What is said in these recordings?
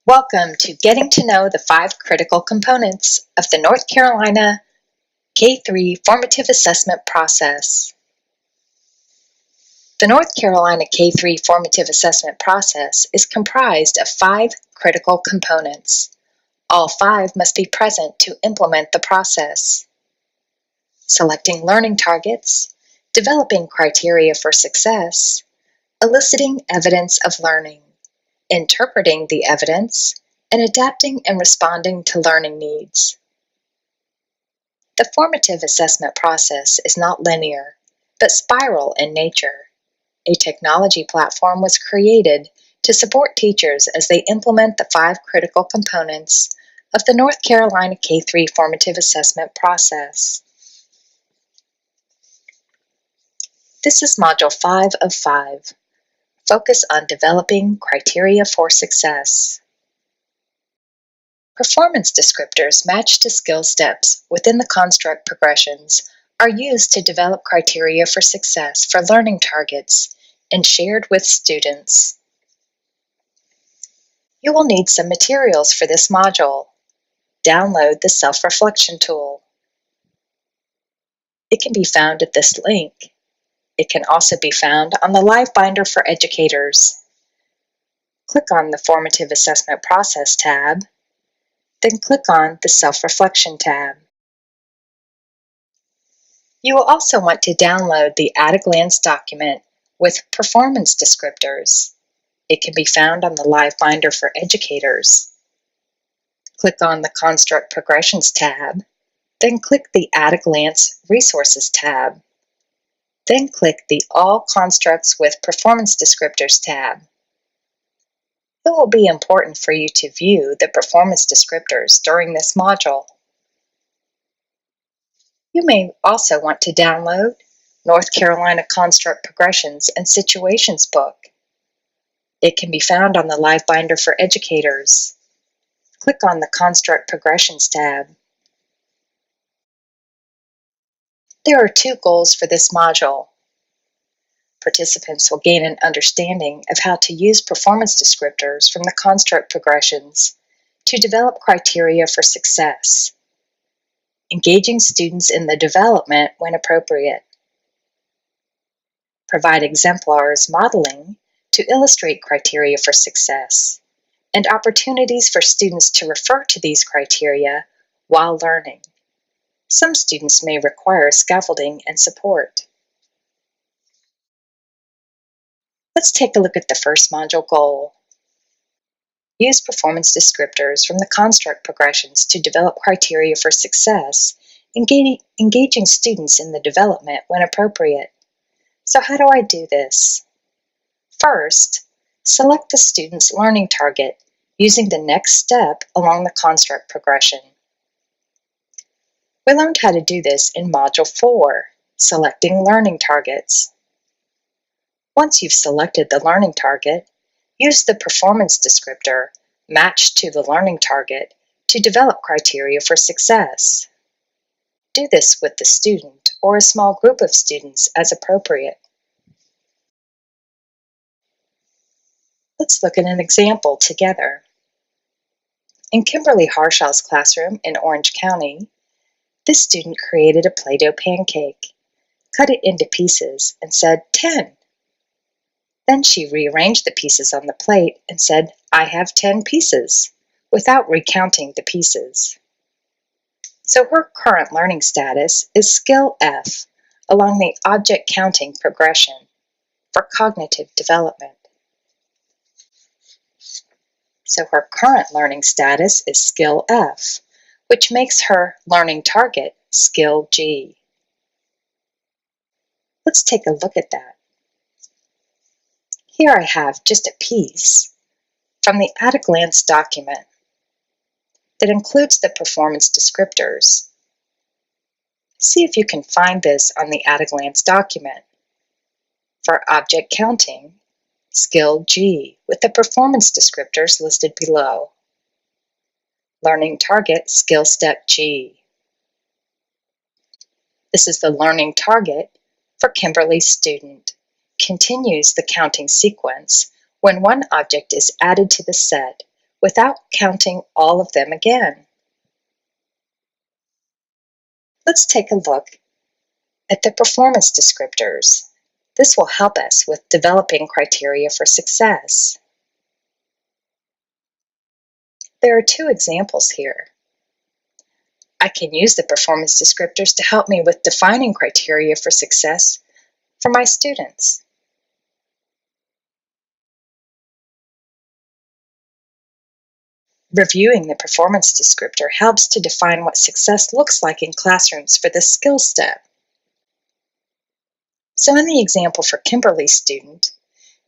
Welcome to Getting to Know the 5 Critical Components of the North Carolina K-3 Formative Assessment Process. The North Carolina K-3 Formative Assessment Process is comprised of 5 critical components. All 5 must be present to implement the process. Selecting learning targets, developing criteria for success, eliciting evidence of learning, interpreting the evidence, and adapting and responding to learning needs. The formative assessment process is not linear, but spiral in nature. A technology platform was created to support teachers as they implement the 5 critical components of the North Carolina K-3 formative assessment process. This is Module 5 of 5. Focus on developing criteria for success. Performance descriptors matched to skill steps within the construct progressions are used to develop criteria for success for learning targets and shared with students. You will need some materials for this module. Download the Self-Reflection tool. It can be found at this link. It can also be found on the Live Binder for Educators. Click on the Formative Assessment Process tab, then click on the Self-Reflection tab. You will also want to download the At-a-Glance document with performance descriptors. It can be found on the Live Binder for Educators. Click on the Construct Progressions tab, then click the At-a-Glance Resources tab. Then click the All Constructs with Performance Descriptors tab. It will be important for you to view the performance descriptors during this module. You may also want to download North Carolina Construct Progressions and Situations book. It can be found on the Live Binder for Educators. Click on the Construct Progressions tab. There are 2 goals for this module. Participants will gain an understanding of how to use performance descriptors from the construct progressions to develop criteria for success, engaging students in the development when appropriate, provide exemplars modeling to illustrate criteria for success, and opportunities for students to refer to these criteria while learning. Some students may require scaffolding and support. Let's take a look at the first module goal. Use performance descriptors from the construct progressions to develop criteria for success, engaging students in the development when appropriate. So how do I do this? First, select the student's learning target using the next step along the construct progression. We learned how to do this in Module 4, Selecting Learning Targets. Once you've selected the learning target, use the performance descriptor matched to the learning target to develop criteria for success. Do this with the student or a small group of students as appropriate. Let's look at an example together. In Kimberly Harshaw's classroom in Orange County, this student created a Play-Doh pancake, cut it into pieces, and said 10. Then she rearranged the pieces on the plate and said, "I have 10 pieces," without recounting the pieces. So her current learning status is Skill F along the object counting progression for cognitive development. So her current learning status is Skill F, which makes her learning target Skill G. Let's take a look at that. Here I have just a piece from the At-a-Glance document that includes the performance descriptors. See if you can find this on the At-a-Glance document. For object counting, Skill G with the performance descriptors listed below. Learning target, Skill Step G. This is the learning target for Kimberly's student. Continues the counting sequence when one object is added to the set without counting all of them again. Let's take a look at the performance descriptors. This will help us with developing criteria for success. There are two examples here. I can use the performance descriptors to help me with defining criteria for success for my students. Reviewing the performance descriptor helps to define what success looks like in classrooms for this skill step. So in the example for Kimberly's student,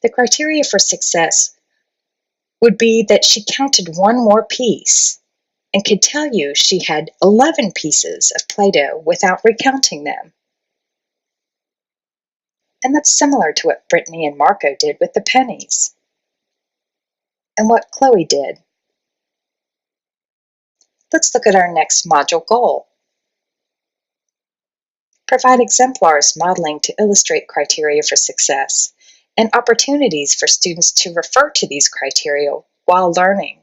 the criteria for success would be that she counted one more piece and could tell you she had 11 pieces of Play-Doh without recounting them. And that's similar to what Brittany and Marco did with the pennies, and what Chloe did. Let's look at our next module goal. Provide exemplars modeling to illustrate criteria for success and opportunities for students to refer to these criteria while learning.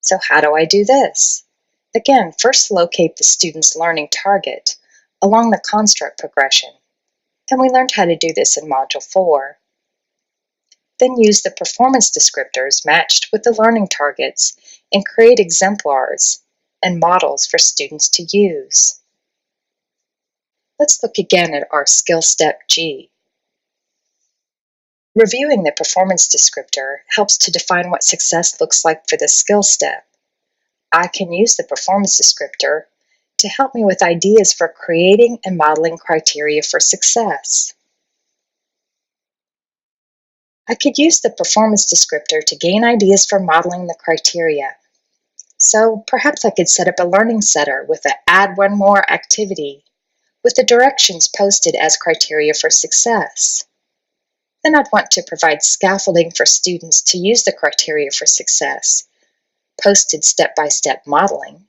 So how do I do this? Again, first locate the student's learning target along the construct progression, and we learned how to do this in Module 4. Then use the performance descriptors matched with the learning targets and create exemplars and models for students to use. Let's look again at our skill step G. Reviewing the performance descriptor helps to define what success looks like for this skill step. I can use the performance descriptor to help me with ideas for creating and modeling criteria for success. I could use the performance descriptor to gain ideas for modeling the criteria. So perhaps I could set up a learning center with an add one more activity with the directions posted as criteria for success. Then I'd want to provide scaffolding for students to use the criteria for success, posted step-by-step modeling,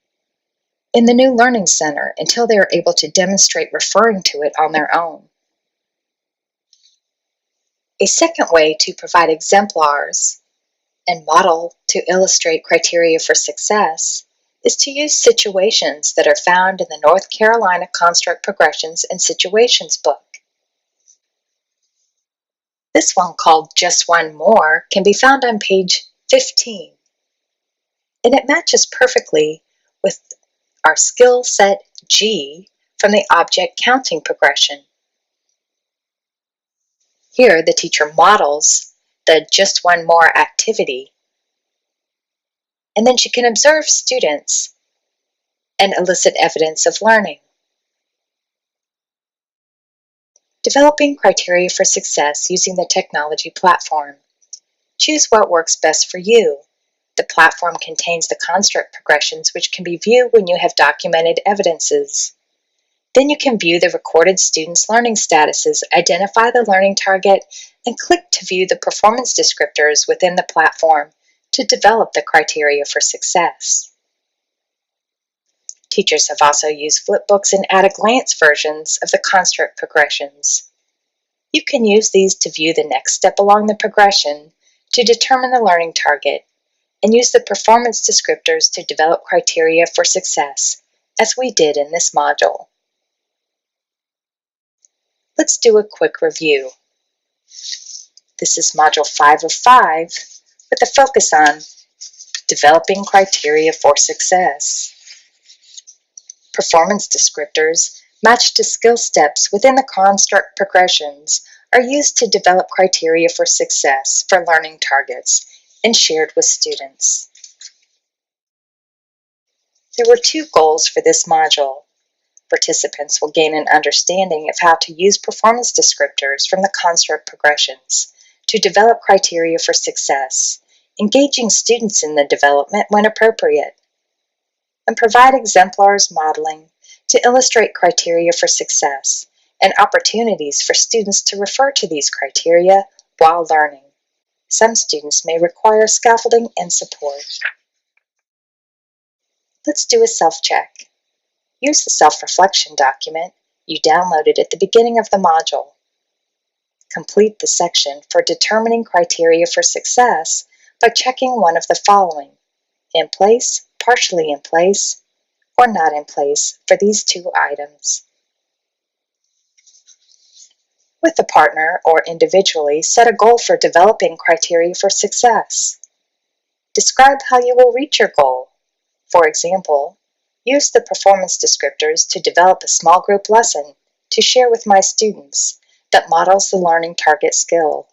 in the new Learning Center until they are able to demonstrate referring to it on their own. A second way to provide exemplars and model to illustrate criteria for success is to use situations that are found in the North Carolina Construct Progressions and Situations book. This one, called Just One More, can be found on page 15, and it matches perfectly with our skill set G from the object counting progression. Here, the teacher models the Just One More activity, and then she can observe students and elicit evidence of learning. Developing criteria for success using the technology platform. Choose what works best for you. The platform contains the construct progressions, which can be viewed when you have documented evidences. Then you can view the recorded students' learning statuses, identify the learning target, and click to view the performance descriptors within the platform to develop the criteria for success. Teachers have also used flipbooks and at-a-glance versions of the construct progressions. You can use these to view the next step along the progression to determine the learning target and use the performance descriptors to develop criteria for success, as we did in this module. Let's do a quick review. This is Module 5 of 5 with a focus on developing criteria for success. Performance descriptors matched to skill steps within the construct progressions are used to develop criteria for success for learning targets and shared with students. There were two goals for this module. Participants will gain an understanding of how to use performance descriptors from the construct progressions to develop criteria for success, engaging students in the development when appropriate, and provide exemplars modeling to illustrate criteria for success and opportunities for students to refer to these criteria while learning. Some students may require scaffolding and support. Let's do a self-check. Use the self-reflection document you downloaded at the beginning of the module. Complete the section for determining criteria for success by checking one of the following: in place, partially in place, or not in place for these two items. With a partner or individually, set a goal for developing criteria for success. Describe how you will reach your goal. For example, use the performance descriptors to develop a small group lesson to share with my students that models the learning target skill.